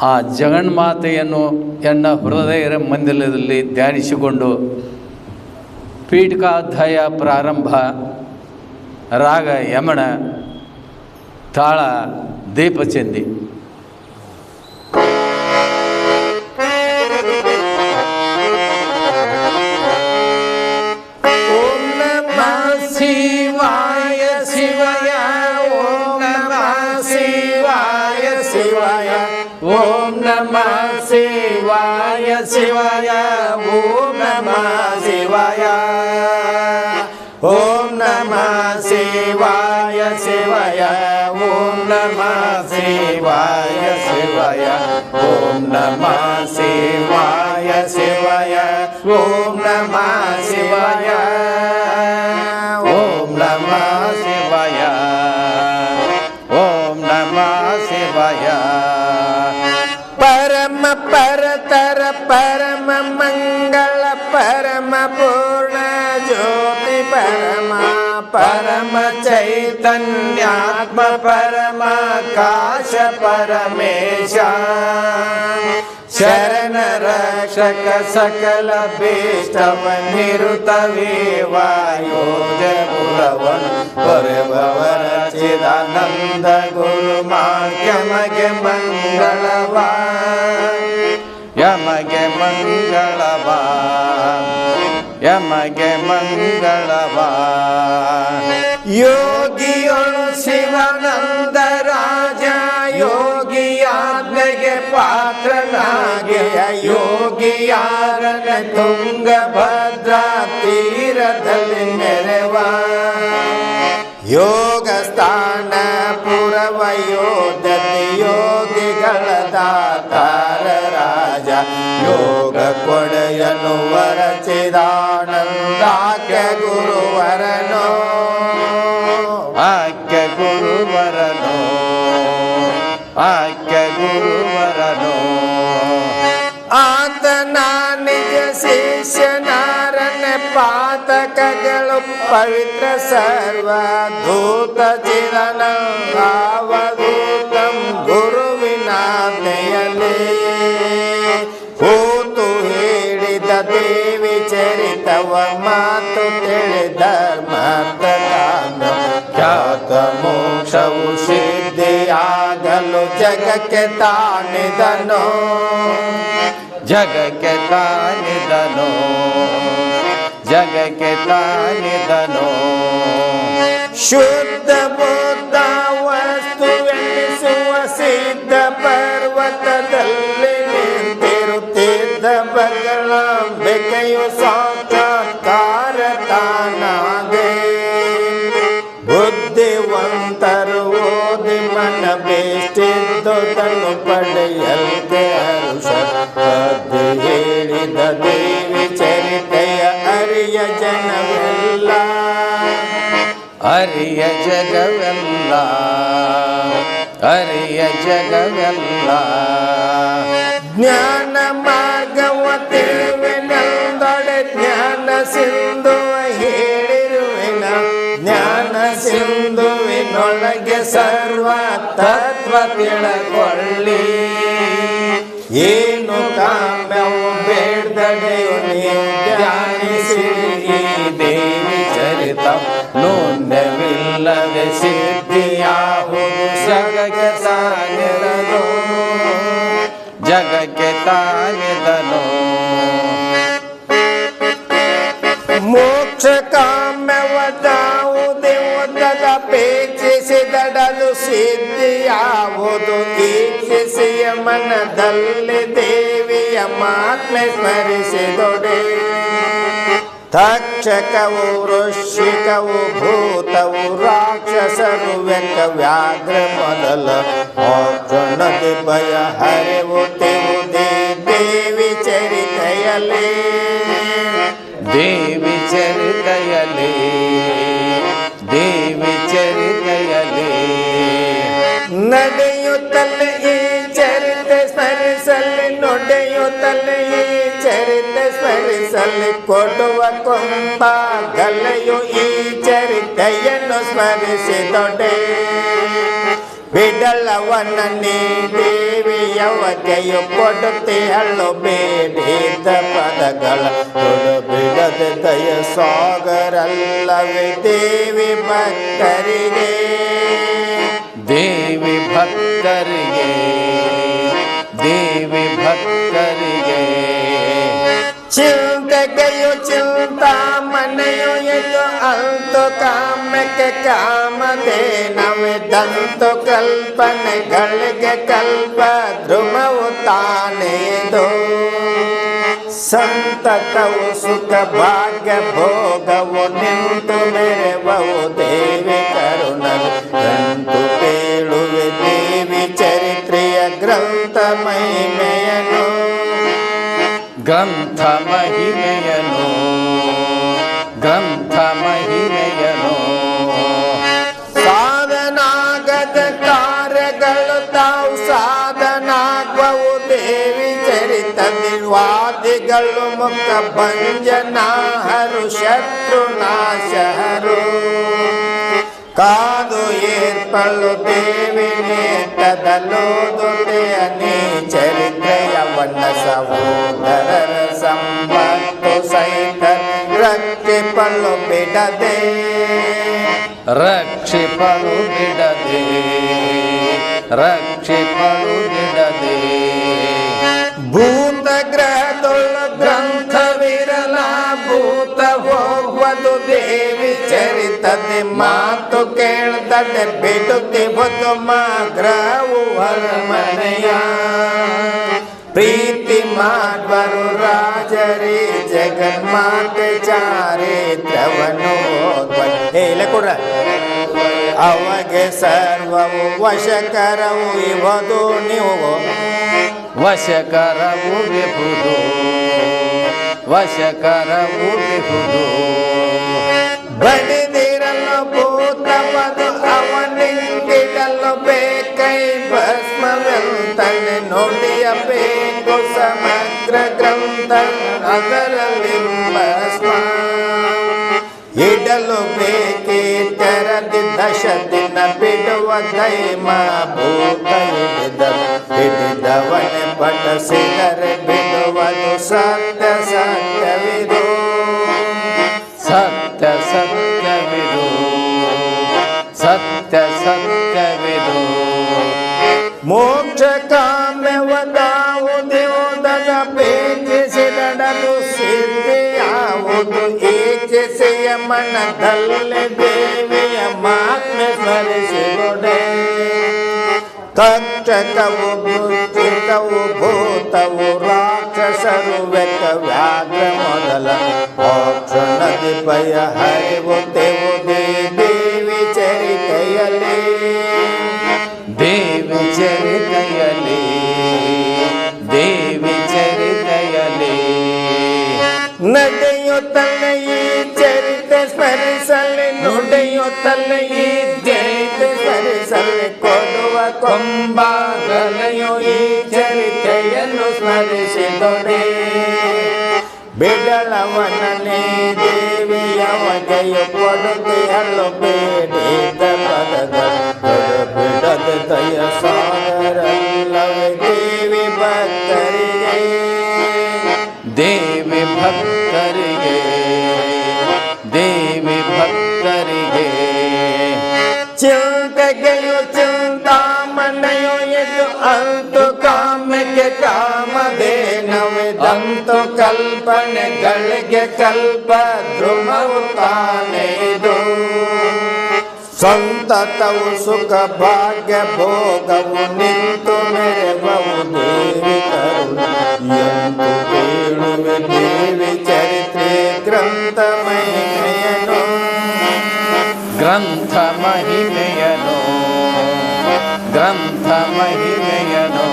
ಆ ಜಗನ್ಮಾತೆಯನ್ನು ಎನ್ನ ಹೃದಯ ಮಂದಿರದಲ್ಲಿ ಧ್ಯಾನಿಸಿಕೊಂಡು ಪೀಠಿಕಾಧ್ಯಾಯ ಪ್ರಾರಂಭ, ರಾಗ ಯಮಣ, ತಾಳ ದೀಪಚಂದಿ. ಓಂ ನಮಃ ಶಿವಾಯ ಶಿವಾಯ, ಓಂ ನಮಃ ಶಿವಾಯ ಶಿವಾಯ, ಓಂ ನಮಃ ಶಿವಾಯ ಶಿವಾಯ, ಓಂ ನಮಃ ಶಿವಾಯ, ಓಂ ನಮಃ ಶಿವಾಯ ಶಿವಾಯ, ಓಂ ನಮಃ ಶಿವಾಯ ಶಿವಾಯ, ಓಂ ನಮಃ ಶಿವಾಯ ಶಿವಾಯ, ಓಂ ನಮಃ ಶಿವಾಯ, ಓಂ ನಮಃ ಶಿವಾಯ, ಓಂ ನಮಃ ಶಿವಾಯ. ಪರಮ ಪರತರ ಪರಮ ಮಂಗಳ ಪರಮ ಪೂರ್ಣ ಜ್ಯೋತಿ ಪರಮ ಪರಮ ಚೈತನ್ಯಾತ್ಮ ಪರಮ ಕಾಶ ಪರಮೇಶ ಶರಣ ರಕ್ಷಕ ಸಕಲ ಭೀಷ್ಟವ ನಿರುತವೇ ವಾಯೋಜ ಪುರವನು ಪರವರ ಚಿದಾನಂದ ಗುರು ಮಾರ್ಗಮಗೆ ಮಂಗಳವಾ ಯಮಗೆ ಮಂಗಳವಾ ಯಮಗೆ ಮಂಗಳವಾ. ಯೋಗಿಯೊಳು ಶಿವಾನಂದ ರಾಜ ಯೋಗಿಯಾಜ್ಞೆಗೆ ಪಾತ್ರನಾಗಿಯ ಯೋಗಿಯಾರನ ತುಂಗಭದ್ರಾ ತೀರದಲ್ಲಿ ಮೆರೆವ ಯೋಗ ಸ್ಥಾನ ಪುರವಯೋಧಿ ಯೋಗಿಗಳ ದಾತಾರ ರಾಜ ಯೋಗ ಕೊಡೆಯನು ವರಚಿದಾನಂದಾಖ್ಯ ಗುರುವರನೋ ಆಖ್ಯ ಗುರುವರನೋ ಆಖ್ಯ ಗುರುವರನೋ. ಆತನ ನಿಜ ಶಿಷ್ಯನಾರನ ಪಾತಕಗಳು ಪವಿತ್ರ ಸರ್ವಧೂತ ಚಿರನ ಅವಧೂತಂ ಗುರುವಿನಾಜ್ಞೆಯಲ್ಲಿ ಕೂತು ಹೇಳಿದ ದೇವಿ ಚರಿತವ ಮಾತು ತಿಳಿಧರ್ಮದ ಖ್ಯಾತ ಮೋಕ್ಷವು ಸಿದ್ಧಿಯಾಗಲು ಜಗಕ್ಕೆ ತಾನಿದನೋ ಜಗಕ್ಕೆ ತಾನಿದನೋ ಜಗಕ್ಕೆ ತಾನಿದನೋ. ಶುದ್ಧ ಬುದ್ಧ ವಸ್ತು ಎನಿಸುವ ಸಿದ್ಧ ಪರ್ವತದಲ್ಲಿ ನಿಂತಿರುತ್ತಿದ್ದ ಬಗಳಂಬಿಕೆಯು ಸಾಕ್ಷಾತ್ಕಾರ ತಾನಾದೆ ಬುದ್ಧಿವಂತರು ಓದಿ ಮನ ಬೇಷ್ಟಿದ್ದು ತನ್ನು ಪಡೆಯಲ್ಗೆ ಹರುಷ ಹೇಳಿದ ದೇವಿ ಚರಿತೆಯ ಅರಿಯ ಜನವೆಲ್ಲ ಅರಿಯ ಜಗವೆಲ್ಲ ಅರಿಯ ಜಗವೆಲ್ಲ. ಜ್ಞಾನ ಮಾರ್ಗವ ತಿಳಿವೆನೆಂದೊಡೆ ಜ್ಞಾನ ಸಿಂಧು ಹೇಳಿರುವೆನ ಜ್ಞಾನ ಸಿಂಧುವಿನೊಳಗೆ ಸರ್ವ ತತ್ವ ತಿಳಕೊಳ್ಳಿ ಏನು ಕಾಮ್ಯವು ಬೇಡ್ದಡೆಯು ಧ್ಯಾನಿಸಿ ಈ ದೇವಿ ಚರಿತ ನೂನ್ಯವಿಲ್ಲದೆ ಸಿದ್ಧಿಯಾಹುದು ಜಗಕ್ಕೆ ತಾನಿದನು ಜಗಕ್ಕೆ ತಾನಿದನು. ಮೋಕ್ಷ ಕಾಮ್ಯವದಾವುದೇ ಅಪೇಕ್ಷಿಸಿದಡಲು ಸಿದ್ಧಿಯಾವುದು ಈಕ್ಷಿಸಿಯ ಮನದಲ್ಲಿ ದೇವಿಯ ಮಾತ್ಮೆ ಸ್ಮರಿಸಿದೊಡೆ ತಕ್ಷಕವು ವೃಶ್ಚಿಕವು ಭೂತವು ರಾಕ್ಷಸರು ವೆಕ್ಕ ವ್ಯಾಘ್ರ ಮೊದಲ ಮೋಕ್ಷಣದಿ ಭಯ ಹರಿವುತ್ತಿರುವುದೇ ದೇವಿ ಚರಿತೆಯಲಿ ದೇವಿ ಚರಿತೆಯಲಿ ದೇವಿ ಚರಿತೆಯಲಿ. ನಡೆಯುತ್ತಲೇ ಈ ಚರಿತೆ ಸ್ಮರಿಸಲಿ ನುಡಿಯುತ್ತಲೇ ಈ ಚರಿತೆ ಸ್ಮರಿಸಲಿ ಕೊಡುವ ಕೊಂಬ ಗಲೆಯು ಈ ಚರಿತೆಯನ್ನು ಸ್ಮರಿಸಿದೊಡೆ ಬಿಡಲವನ್ನ ನೀ ದೇವಿಯ ಯವಗೆಯು ಕೊಡುತ್ತೀಹಳು ಬೇಡಿದ ಪದಗಳ ಬಿಡದೆ ದಯ ಸಾಗರಲ್ಲವೇ ದೇವಿ ಭಕ್ತರಿಗೆ ದೇವಿ ಭಕ್ತರಿಗೆ ದೇವಿ ಭಕ್ತರಿಗೆ ಚಿಂತೆಗೆಯು ಚಿಂತಾಮಣೆಯು ಎಂದು ಅಂತು ಕಾಮಕ್ಕೆ ಕಾಮಧೇನವೇ ದಂತು ಕಲ್ಪನೆಗಳಿಗೆ ಕಲ್ಪ ಧ್ರುವವು ತಾನೇದು ಸಂತತವು ಸುಖ ಭಾಗ್ಯ ಭೋಗವು ನಿಂತು ಮೆರೆವವು ದೇವಿ ಕರುಣವು ಗಂತು ಕೇಳುವೆ ದೇವಿ ಚರಿತ್ರೆಯ ಗ್ರಂಥ ಮಹಿಮೆಯನು ಗ್ರಂಥ ಮಹಿಮೆಯನು ಗ್ರಂಥ ಮಹಿಮೆಯನು ಸಾಧನಾಗದ ಕಾರ್ಯಗಳು ತಾವು ಸಾಧನಾಗುವವು ದೇವಿ ಚರಿತದಿ ವಾದಿಗಳು ಮುಖ ಭಂಜನಾಹರು ಶತ್ರುನಾಶಹರು ಕಾದು ಏರ್ಪಳು ದೇವಿ ನೇತದಲೋದುತೆಯ ನೀ ಚರಿತ್ರೆಯ ವನ್ನ ಸಹೋದರರ ಸಂಪತ್ತು ಸಹಿತ ರಕ್ಷಿಪಳು ಬಿಡದೆ ರಕ್ಷಿಪಳು ಬಿಡದೆ ರಕ್ಷಿಪಳು ಬಿಡದೆ ಭೂತ ಗ್ರಹದೊಳು ಗ್ರಂಥವಿರಲ ಭೂತ ಹೋಗುವುದು ದೇವಿ ಚರಿತದೆ ಮಾತು ಕೇಳದೆ ಬಿಡುತ್ತೆ ಬದು ಮಾ ಗ್ರಹವು ಹೊರಮನೆಯ ಪ್ರೀತಿ ಮಾಡುವರು ರಾಜರೇ ಜಗನ್ಮಾತೆ ಚಾರಿತ್ರವನ್ನು ಹೇಳ ಕೊಡ್ರ ಅಮಗೆ ಸರ್ವವು ವಶಕರವು ಇವದು ನೀವು ವಶಕರವು ವಿಹುದು ವಶಕರವು ವಿಹುದು ಬಡಿದಿರಲು ಭೂತಪದು ಅವನಿಗಿಡಲು ಬೇಕೈ ಭಸ್ಮವೆಂತನೆ ನುಡಿಯಬೇಕು ಸಮಗ್ರ ಗ್ರಂಥ ಅದರಲ್ಲಿ ಭಸ್ಮ ಇಡಲು ಬೇಕೇ ತೆರದಿ ದಶ ದಿನ ಬಿಡುವ ದೈಮ ಭೂತ ಹಿಡಿದವನೆ ಪಟಸಿದರೆ ಬಿಡುವುದು ಸತ್ಯ ಸತ್ಯವಿದು ಸತ್ಯ ಸತ್ಯವಿದು ಸತ್ಯ ಸತ್ಯವಿದು ಮೋಕ್ಷ ಕಾಮ್ಯವದಾವುದೇವುದದ ಬೇಕಿಸಿದಡಲು ಸಿದ್ಧಿಯಾವುದು ಈಚಿಸೆಯ ಮನದಲ್ಲಿ ದೇವಿಯ ಮಾತ್ಮೆ ಸ್ಮರಿಸಿಕೊಡೆ ತಕ್ಷಕವು ಬುದ್ಧಿಕವು ಭೂತವು ರಾಕ್ಷಸರು ವೆಕ್ಕ ವ್ಯಾಘ್ರ ಮೊದಲ ಮೋಕ್ಷ ನದಿ ಭಯ ಹರಿವುದೆವುದೇ ದೇವಿ ಚರಿತೆಯಲ್ಲಿ ದೇವಿ ಚರಿತೆಯಲ್ಲಿ ದೇವಿ ಚರಿತೆಯಲ್ಲಿ ನಡೆಯುತ್ತಲೇ ಈ ಚರಿತೆ ಸ್ಮರಿಸಲಿ ನುಡಿಯುತ್ತಲೇ ಈ ಚರಿತೆ ಸ್ಮರಿಸಲಿ ಕೊಡುವ ಕೊಂಬಾಗಲೆಯು ಈ ಚರಿತೆಯನ್ನು ಸ್ಮರಿಸಿದೊಡೆ ಬಿಡಲವನೇ ದೇವಿಯ ವಗೆಯು ಕೊಡುತ್ತೀಹಳು ಬೇಡಿದ ಪದಗಳು ಬಿಡದ ದಯ ಸಾಗರಲ್ಲವೇ ದೇವಿ ಭಕ್ತರಿಗೆ ದೇವಿ ಭಕ್ತರಿಗೆ ದೇವಿ ಭಕ್ತರಿಗೆ ಚಿಂತೆಗೆಯು ಚಿಂತಾಮಣೆಯು ಎಂದು ಅಂತು ಕಾಮಕ್ಕೆ ಕಾಮಧೇನವೇ ದಂತು ಕಲ್ಪನೆಗಳಿಗೆ ಕಲ್ಪ ಧ್ರುವವು ತಾನೇದು ಸಂತತವು ಸುಖ ಭಾಗ್ಯ ಭೋಗವು ನಿಂತು ಮೆರೆವವು ದೇವಿ ಕರುಣ ಎಂದು ಕೇಳುವೆ ದೇವಿ ಚರಿತ್ರೆ ಗ್ರಂಥ ಮಹಿಮೆಯನು ಗ್ರಂಥ ಮಹಿಮೆಯನು ಗ್ರಂಥ ಮಹಿಮೆಯನು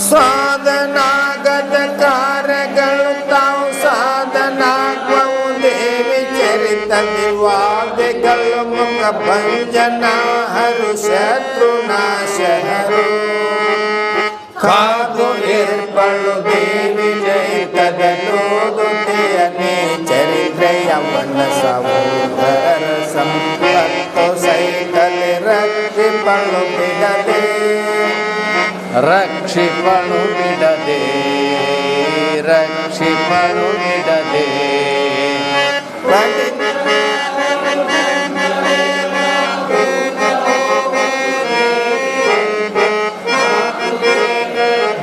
ಸಾಧನಾಗದ ಕಾರ್ಯಗಳು ತಾವು ಸಾಧನಾಗುವವು ದೇವಿ ಚರಿತದಿ ವಾದಿಗಳು ಮುಖ ಭಂಜನಾಹರು ಶತ್ರುನಾಶಹರು ಕಾದು ಏರ್ಪಳು ದೇವಿ ಜಯಿತದಲೋದುತೆಯ ನೀ ಚರಿತ್ರೆಯ ವನ್ನ ಸಹೋದರರ ಸಂಪತ್ತು ಸೈತಲಿ ರಕ್ಷಿಪಳು ಬಿಡದೆ ರಕ್ಷಿಪಣು ಬಿಡದೆ ರಕ್ಷಿಪಣು ಬಿಡದೆ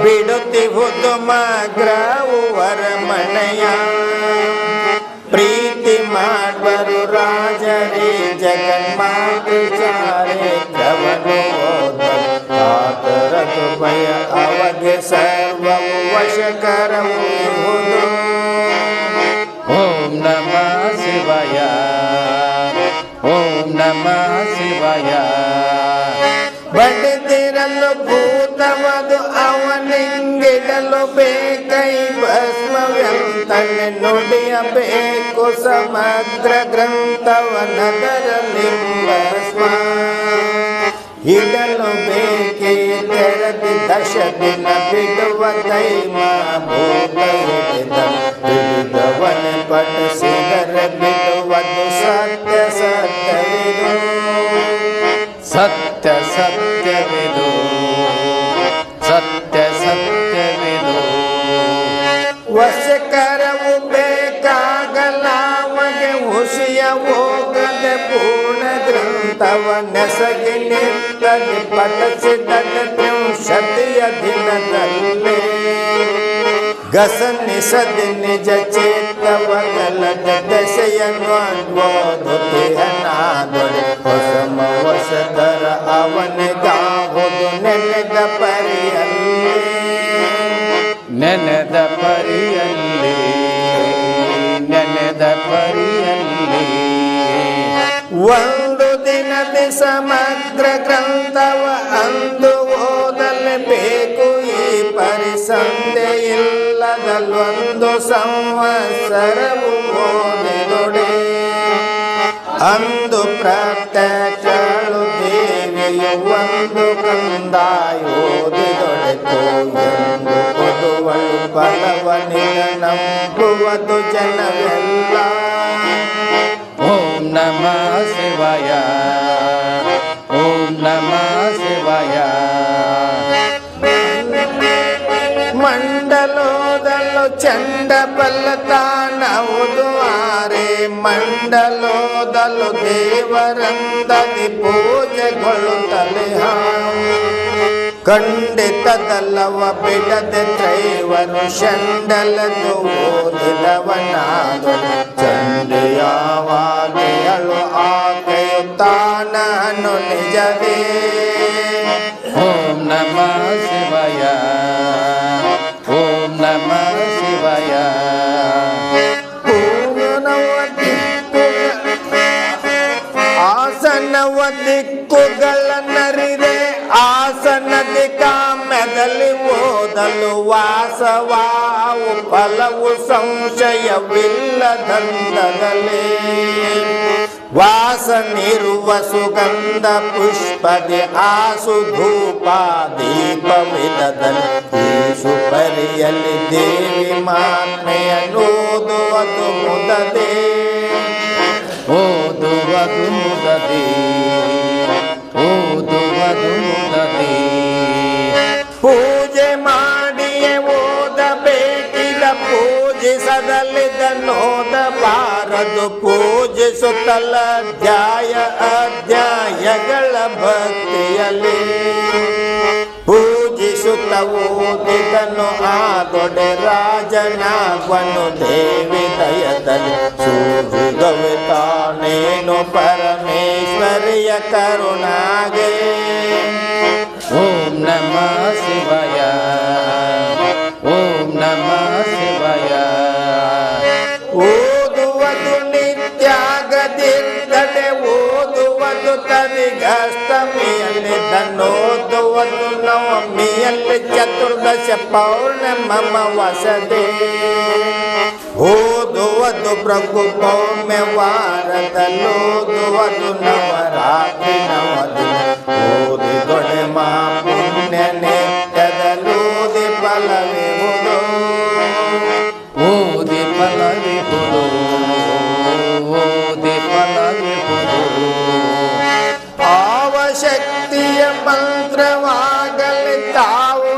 ಬಿಡುತ್ತಿಹುದು ಮಗ್ರವು ವರಮಣೆಯ ಪ್ರೀತಿ ಮಾಡುವರು ರಾಜರೇ ಜಗನ್ಮಾತೆ ಚಾರಿತ್ರವನ್ನು ಕಾತರದು ಭಯ ಅವಗೆ ಸರ್ವವು ವಶಕರವು ಇಹುದು. ಓಂ ನಮಃ ಶಿವಾಯ ಓಂ ನಮಃ ಶಿವಾಯ. ಬಡಿದಿರಲು ಭೂತವದು ಅವನಿಂಗಿಡಲು ಬೇಕೈ ಭಸ್ಮವ್ಯಂತನೆ ನುಡಿಯಬೇಕು ಸಮಗ್ರ ಗ್ರಂಥವನದರಲ್ಲಿ ಭಸ್ಮ ಇಡಲು ಬೇಕೇ ತೆರದಿ 10 ದಿನ ಬಿಡುವ ದೈವ ಭೂತ ಹಿಡಿದವನ ಪಠಿಸಿದರ ಬಿಡುವುದು ಸತ್ಯ ಸತ್ಯವಿದು ಸತ್ಯ ಸತ್ಯವಿದು ಸತ್ಯ ಸತ್ಯವಿದು. ವಶಕರವು ಬೇಕಾಗಲಾಮಗೆ ಹುಸಿಯ ಹೋಗದೆ ಪೂರ್ಣ ಗ್ರಂಥವನ್ನೆಸಗಿ ನಿತ್ತಲಿ ಪಠಿಸಿದ 30 ದಿನದಲ್ಲಿ ಗಸನಿಸದೆ ನಿಜ ಚೇತವಗಲದ ದಶೆಯನ್ನು ಅನ್ಬೋಧುತಿಯನಾದೊಡೆ ಹೊಸಮ ಹೊಸದರ ಅವನಿಗಾಹುದು ನೆನೆದ ಪರಿಯಲ್ಲಿ ನೆನೆದ ಪರಿಯಲ್ಲಿ ನೆನೆದ ಪರಿಯಲ್ಲಿ. ಒಂದು ದಿನದ ಸಮಗ್ರ ಗ್ರಂಥವ ಅಂದು ಓದಲೇಬೇಕು ಈ ಪರಿಸಂದೆ ಇಲ್ಲದಲ್ಲೊಂದು ಸಂವತ್ಸರವು ಓದಿದೊಡೆ ಅಂದು ಪ್ರತ್ಯಕ್ಷಳು ದೇವಿಯು ಒಂದು ಕಂದಾಯೋದಿದೊಡೆತು ಎಂದು ಕೊಡುವಳು ಫಲವನಿನ ನಂಬುವುದು ಜನವೆಲ್ಲ. ಓಂ ನಮಃ ಶಿವಾಯ ಓಂ ನಮಃ ಶಿವಾಯ. ಮಂಡಲೋದಲು ಚಂಡ ಬಲ್ಲತಾನವುದು ಆರೆ ಮಂಡಲೋದಲು ದೇವರಂದದಿ ಪೂಜೆಗೊಳ್ಳುತ್ತಲೆ ಖಂಡಿತದಲ್ಲವ ಬಿಡದೆ ತ್ರೈವರು ಷಂಡಲದು ಓದಿದವನಾದು ಚಂಡಿಯಾವಾಗೆಯಳು ಆಕೆಯು ತಾನನು ನಿಜವೇ. ಓಂ ನಮಃ ಶಿವಾಯ ಓಂ ನಮಃ ಶಿವಾಯ. ಆಸನವ ದಿಕ್ಕುಗಳನ್ನರಿದೆ ಆಸನದಿ ಕಾಮ್ಯದಲ್ಲಿ ಓದಲು ವಾಸವಾವು ಫಲವು ಸಂಶಯವಿಲ್ಲದಂದದಲ್ಲಿ ವಾಸನಿರುವ ಸುಗಂಧ ಪುಷ್ಪದೆ ಆಸು ಧೂಪ ದೀಪವಿದದಲ್ಲಿ ಸುಪರಿಯಲ್ಲಿ ದೇವಿ ಮಾತ್ಮೆಯನ್ನೋದುವುದು ಮುದದೆ ಓದುವುದು ಮುದದಿ ಓದುವುದು ಮುದದಿ. ಪೂಜೆ ಮಾಡಿಯೇ ಓದಬೇಕಿಲ್ಲ ಪೂಜಿಸದಲ್ಲಿದ್ದನ್ನೋದಬಾರದು ಪೂಜಿಸುತ್ತಲ್ಲ ಅಧ್ಯಾಯ ಅಧ್ಯಾಯಗಳ ಭಕ್ತಿಯಲ್ಲಿ ಪೂಜಿಸುತ್ತ ಓದಿದನು ಆದೊಡೆ ರಾಜನಾಗ್ವನು ದೇವಿ ದಯದಲ್ಲಿ ಸೂಜಿಗವೆ ತಾನೇನು ಪರಮೇಶ್ವರಿಯ ಕರುಣಾಗೆ. ಓಂ ನಮಃ ಶಿವಾಯ ಓಂ ನಮಃ ಶಿವಾಯ. ಓದುವುದು ನಿತ್ಯಾಗದಿದ್ದಡೆ ಓದುವುದು ತನಿಗಷ್ಟಮಿಯಲ್ಲಿ ತನ್ನೋದುವುದು ನವಮಿಯಲ್ಲಿ ಚತುರ್ದಶ ಪೌರ್ಣಮ ವಸದೆ ಓದುವುದು ಪ್ರಭು ಪೌರ್ಣ ವಾರದಲ್ಲೋದುವುದು ನವರಾತ್ರಿ ನವದಿನ ಓದಿದೊಡೆ ಮಾ ಪುಣ್ಯ ನಿತ್ಯದಲ್ಲೋದಿ ಫಲವಿಹುದು ಓದಿ ಫಲವಿಹುದು ಓದಿ ಫಲವಿಹುದು. ಆವಶಕ್ತಿಯ ಮಂತ್ರವಾಗಲಿ ತಾವು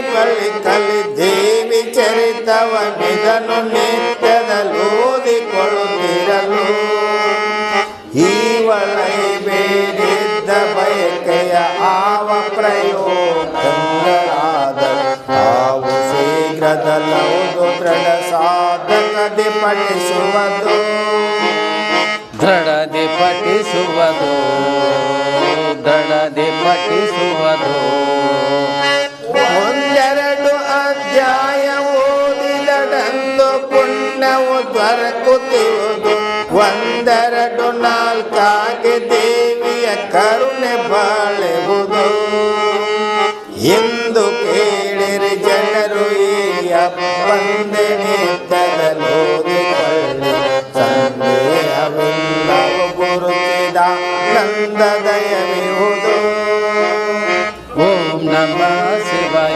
ಬಳಿ ಕಲಿ ದೇವಿ ಚರಿತವನಿದನು ನಿತ್ಯದಲ್ಲೂ ಓದಿಕೊಳ್ಳುತ್ತಿರಲು ಈವಳೈ ಬೇಡಿದ್ದ ಬಯಕೆಯ ಆವ ಪ್ರಯೋಗಗಳಾದ ತಾವು ಶೀಘ್ರದಲ್ಲವುದು ದೃಢ ಸಾಧಕದಿ ಪಠಿಸುವುದು ದೃಢದಿ ಪಠಿಸುವುದು ದೃಢದಿ ಪಠಿಸುವುದು ಒಂದೆರಡು ಅಧ್ಯಾಯ ಓದಿದಡಂದು ಪುಣ್ಯವು ದೊರಕುತ್ತಿರುವುದು ಒಂದೆರಡು ನಾಲ್ಕಾಗಿ ದೇವಿಯ ಕರುಣೆ ಬಾಳೆವುದು ಎಂದು ಕೇಳಿರಿ ಜನರು ಈ ಅಪ್ಪಂದನೆ ತಲೋದಿಕೊಳ್ಳಿ ಸಂದೇಹವಿಲ್ಲವು ಗುರುತಿದ ನಂದದಯವಿಹುದು ಓಂ ನಮಃ ಶಿವಾಯ